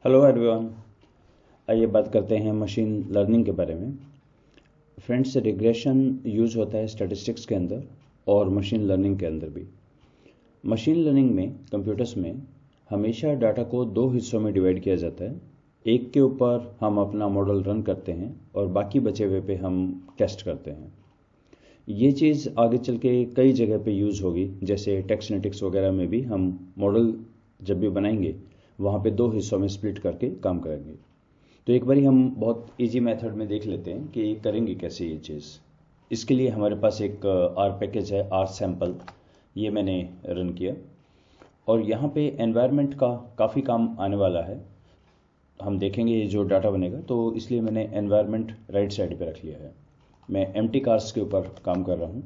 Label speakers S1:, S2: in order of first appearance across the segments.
S1: Hello everyone. आइए बात करते हैं मशीन लर्निंग के बारे में। फ्रेंड्स, रिग्रेशन यूज होता है स्टैटिस्टिक्स के अंदर और मशीन लर्निंग के अंदर भी। मशीन लर्निंग में कंप्यूटर्स में हमेशा डाटा को दो हिस्सों में डिवाइड किया जाता है। एक के ऊपर हम अपना मॉडल रन करते हैं और बाकी बचे हुए पे हम टेस्ट करते हैं। ये चीज़ आगे चल के कई जगह पे यूज़ होगी, जैसे टेक्सनेटिक्स वगैरह में भी हम मॉडल जब भी बनाएंगे वहाँ पे दो हिस्सों में स्प्लिट करके काम करेंगे। तो एक बारी हम बहुत इजी मेथड में देख लेते हैं कि करेंगे कैसे ये चीज़। इसके लिए हमारे पास एक आर पैकेज है, आर सैम्पल। ये मैंने रन किया और यहाँ पे एनवायरनमेंट का काफ़ी काम आने वाला है। हम देखेंगे ये जो डाटा बनेगा, तो इसलिए मैंने एनवायरनमेंट राइट साइड पे रख लिया है। मैं एम्प्टी कार्स के ऊपर काम कर रहा हूँ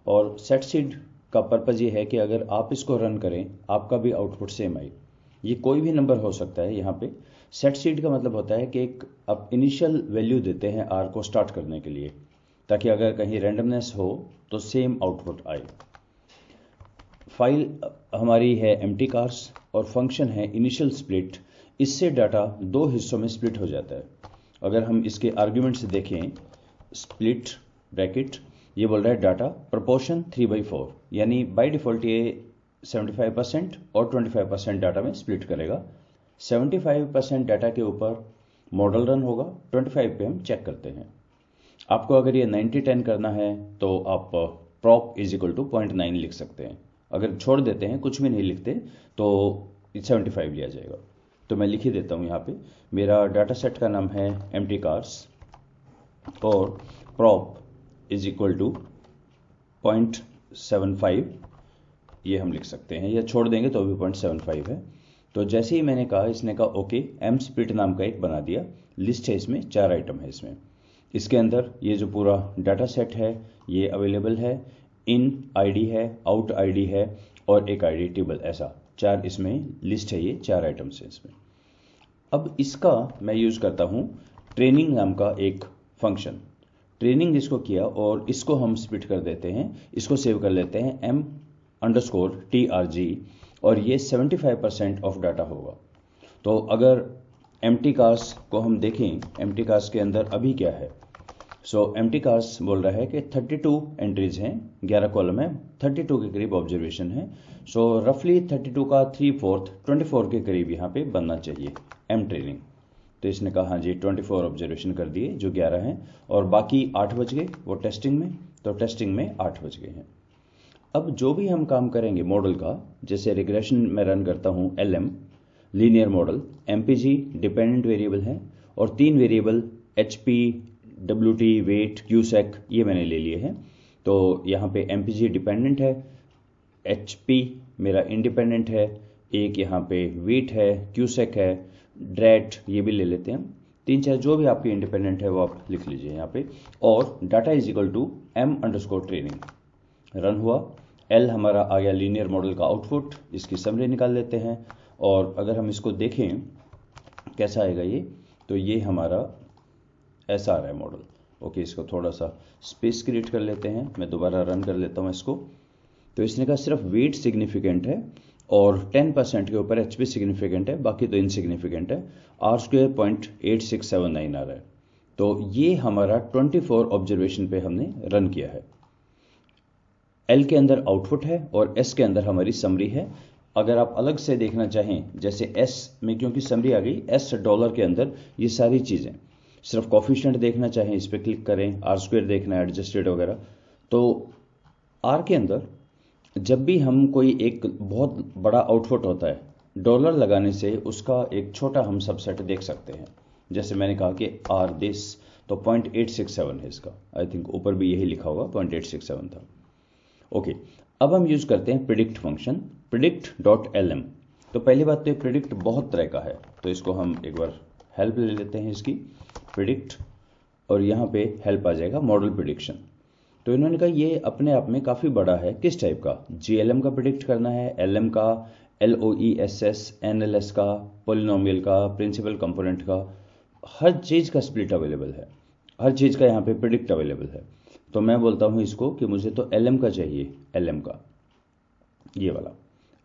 S1: और सेट सीड का पर्पज़ ये है कि अगर आप इसको रन करें आपका भी आउटपुट सेम आए। ये कोई भी नंबर हो सकता है। यहाँ पे सेट सीड का मतलब होता है कि एक आप इनिशियल वैल्यू देते हैं आर को स्टार्ट करने के लिए, ताकि अगर कहीं रैंडमनेस हो तो सेम आउटपुट आए। फाइल हमारी है एम्प्टी कार्स और फंक्शन है इनिशियल स्प्लिट। इससे डाटा दो हिस्सों में स्प्लिट हो जाता है। अगर हम इसके आर्ग्यूमेंट से देखें, स्प्लिट ब्रैकेट ये बोल रहा है डाटा प्रोपोर्शन 3/4, यानी बाय डिफ़ॉल्ट ये 75% और 25% डाटा में स्प्लिट करेगा। 75% डाटा के ऊपर मॉडल रन होगा, 25 पे हम चेक करते हैं। आपको अगर ये 90-10 करना है तो आप प्रॉप इज इक्वल टू 0.9 लिख सकते हैं। अगर छोड़ देते हैं, कुछ भी नहीं लिखते, तो 75 लिया जाएगा। तो मैं लिख ही देता हूँ यहाँ पे। मेरा डाटा सेट का नाम है एम्प्टी कार्स और प्रॉप इज इक्वल टू 0.75 ये हम लिख सकते हैं, या छोड़ देंगे तो भी 0.75 है। तो जैसे ही मैंने कहा, इसने कहा ओके, एम स्प्लिट नाम का एक बना दिया। लिस्ट है, इसमें 4 आइटम है। इसके अंदर ये जो पूरा डाटा सेट है ये अवेलेबल है। इन आईडी है, आउट आईडी है और एक आईडी टेबल, ऐसा 4 इसमें लिस्ट है। ये 4 आइटम्स है इसमें। अब इसका मैं यूज़ करता हूँ ट्रेनिंग नाम का एक फंक्शन। ट्रेनिंग इसको किया और इसको हम स्प्लिट कर देते हैं। इसको सेव कर लेते हैं m_trg और ये 75% ऑफ डाटा होगा। तो अगर एम्प्टी कार्स को हम देखें, एम्प्टी कार्स के अंदर अभी क्या है। एम्प्टी कार्स बोल रहा है कि 32 एंट्रीज हैं, 11 कॉलम है, 32 के करीब ऑब्जर्वेशन है। रफली 32 का 3/4 24 के करीब यहाँ पे बनना चाहिए एम ट्रेनिंग। तो इसने कहा हाँ जी, 24 ऑब्जर्वेशन कर दिए जो 11 हैं, और बाकी 8 बज गए वो टेस्टिंग में। तो टेस्टिंग में 8 बज गए हैं। अब जो भी हम काम करेंगे मॉडल का, जैसे रिग्रेशन में रन करता हूँ LM linear model, MPG dependent variable है और 3 वेरिएबल HP, WT, वेट, क्यूसेक ये मैंने ले लिए हैं। तो यहाँ पे MPG डिपेंडेंट है, HP मेरा इंडिपेंडेंट है, एक यहाँ पे वेट है, क्यूसेक है, ड्रैट ये भी ले लेते हैं। 3-4 जो भी आपके इंडिपेंडेंट है वो आप लिख लीजिए यहाँ पे। और data is equal to m_training run हुआ। L हमारा आ गया लीनियर मॉडल का आउटपुट। इसकी समरी निकाल लेते हैं और अगर हम इसको देखें कैसा आएगा ये, तो ये हमारा ऐसा आ रहा है मॉडल। ओके, इसको थोड़ा सा स्पेस क्रिएट कर लेते हैं। मैं दोबारा रन कर लेता हूँ इसको। तो इसने कहा सिर्फ वेट सिग्निफिकेंट है और 10% के ऊपर HP सिग्निफिकेंट है, बाकी तो इनसिग्निफिकेंट है। R² 0.8679 आ रहा है। तो ये हमारा 24 ऑब्जर्वेशन पे हमने रन किया है। L के अंदर आउटपुट है और S के अंदर हमारी समरी है। अगर आप अलग से देखना चाहें, जैसे S में क्योंकि समरी आ गई, S डॉलर के अंदर ये सारी चीज़ें, सिर्फ कॉफिशिएंट देखना चाहें इस पर क्लिक करें, R² देखना है, एडजस्टेड वगैरह। तो R के अंदर जब भी हम कोई एक बहुत बड़ा आउटपुट होता है, डॉलर लगाने से उसका एक छोटा हम सबसेट देख सकते हैं। जैसे मैंने कहा कि R दिस, तो 0.867 है इसका। आई थिंक ऊपर भी यही लिखा होगा, 0.867 था। ओके, अब हम यूज करते हैं प्रिडिक्ट फंक्शन, predict.lm। तो पहली बात तो ये प्रिडिक्ट बहुत तरह का है, तो इसको हम एक बार हेल्प ले लेते हैं इसकी, प्रिडिक्ट, और यहाँ पे हेल्प आ जाएगा मॉडल प्रिडिक्शन। तो इन्होंने कहा ये अपने आप में काफ़ी बड़ा है। किस टाइप का? GLM का प्रिडिक्ट करना है, LM का, LOESS, NLS का, पोलिनोमियल का, प्रिंसिपल कंपोनेंट का, हर चीज़ का स्प्लिट अवेलेबल है, हर चीज़ का यहाँ पे प्रिडिक्ट अवेलेबल है। तो मैं बोलता हूँ इसको कि मुझे तो LM का चाहिए, LM का ये वाला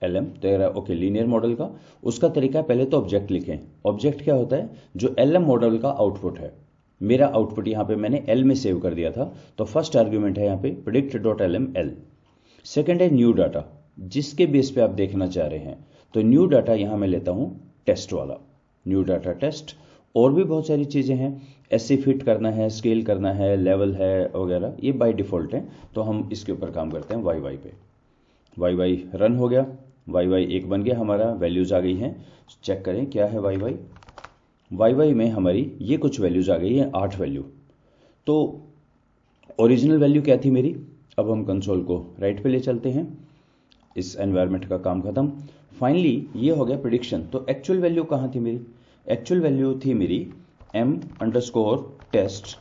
S1: LM तेरा ओके लीनियर मॉडल का। उसका तरीका है, पहले तो ऑब्जेक्ट लिखें। ऑब्जेक्ट क्या होता है? जो LM मॉडल का आउटपुट है। मेरा आउटपुट यहाँ पे मैंने L में सेव कर दिया था, तो फर्स्ट आर्ग्यूमेंट है यहाँ पे predict.lm L। सेकेंड है न्यू डाटा, जिसके बेस पे आप देखना चाह रहे हैं। तो न्यू डाटा यहाँ मैं लेता हूँ टेस्ट वाला, न्यू डाटा टेस्ट। और भी बहुत सारी चीज़ें हैं, ऐसे फिट करना है, स्केल करना है, लेवल है वगैरह, ये बाय डिफ़ॉल्ट है। तो हम इसके ऊपर काम करते हैं YY पे। YY रन हो गया, YY एक बन गया हमारा, वैल्यूज़ आ गई हैं। चेक करें क्या है YY। YY में हमारी ये कुछ वैल्यूज़ आ गई हैं, 8 वैल्यू। तो ओरिजिनल वैल्यू क्या थी मेरी? अब हम कंसोल को राइट पे ले चलते हैं, इस एनवायरनमेंट का काम खत्म। फाइनली ये हो गया प्रिडिक्शन। तो एक्चुअल वैल्यू कहाँ थी मेरी? एक्चुअल वैल्यू थी मेरी m_test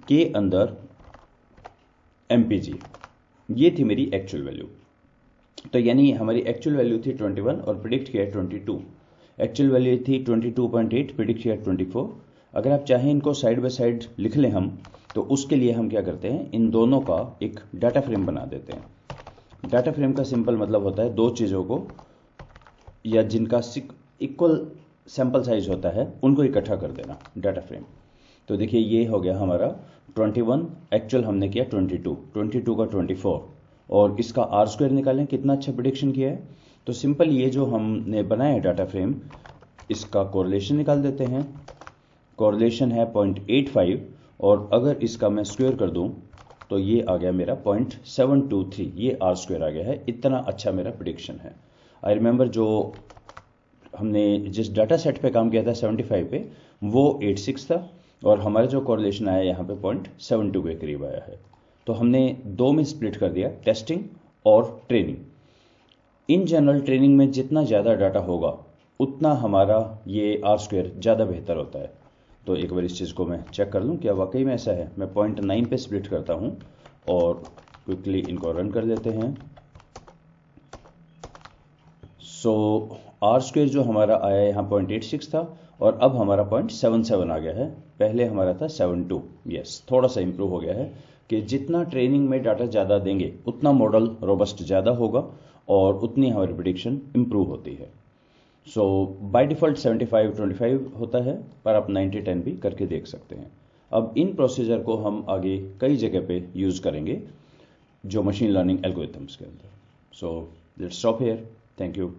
S1: के अंदर MPG, ये थी मेरी एक्चुअल वैल्यू। तो यानी हमारी एक्चुअल वैल्यू थी 21 और प्रिडिक्ट किया 22। एक्चुअल वैल्यू थी 22.8, प्रिडिक्ट किया 24। अगर आप चाहें इनको साइड बाय साइड लिख लें हम, तो उसके लिए हम क्या करते हैं, इन दोनों का एक डाटा फ्रेम बना देते हैं। डाटा फ्रेम का सिंपल मतलब होता है दो चीज़ों को या जिनका इक्वल सैंपल साइज होता है उनको इकट्ठा कर देना, डाटा फ्रेम। तो देखिए ये हो गया हमारा 21, एक्चुअल हमने किया 22 का 24, और इसका R² निकालें, कितना अच्छा प्रिडिक्शन किया है। तो सिंपल ये जो हमने बनाया है डाटा फ्रेम, इसका कोरिलेशन निकाल देते हैं। कोरिलेशन है 0.85, और अगर इसका मैं स्क्वायर कर दूं तो ये आ गया मेरा 0.723, ये R² आ गया है। इतना अच्छा मेरा प्रिडिक्शन है। आई रिमेंबर जो हमने जिस डाटा सेट पे काम किया था 75 पे, वो 86 था, और हमारा जो कोरिलेशन आया यहाँ पे 0.72 के करीब आया है। तो हमने दो में स्प्लिट कर दिया, टेस्टिंग और ट्रेनिंग। इन जनरल ट्रेनिंग में जितना ज़्यादा डाटा होगा उतना हमारा ये R² ज़्यादा बेहतर होता है। तो एक बार इस चीज़ को मैं चेक कर लूँ क्या वाकई में ऐसा है। मैं 0.9 पे स्प्लिट करता हूँ और क्विकली इनको रन कर लेते हैं। सो R² जो हमारा आया यहाँ 0.86 था, और अब हमारा 0.77 आ गया है। पहले हमारा था 72। यस, थोड़ा सा इंप्रूव हो गया है कि जितना ट्रेनिंग में डाटा ज़्यादा देंगे उतना मॉडल रोबस्ट ज़्यादा होगा और उतनी हमारी प्रिडिक्शन इंप्रूव होती है। सो बाय डिफ़ॉल्ट 75-25 होता है, पर आप 90-10 भी करके देख सकते हैं। अब इन प्रोसीजर को हम आगे कई जगह पे यूज़ करेंगे जो मशीन लर्निंग एल्गोरिथम्स के अंदर। So let's stop here. Thank you.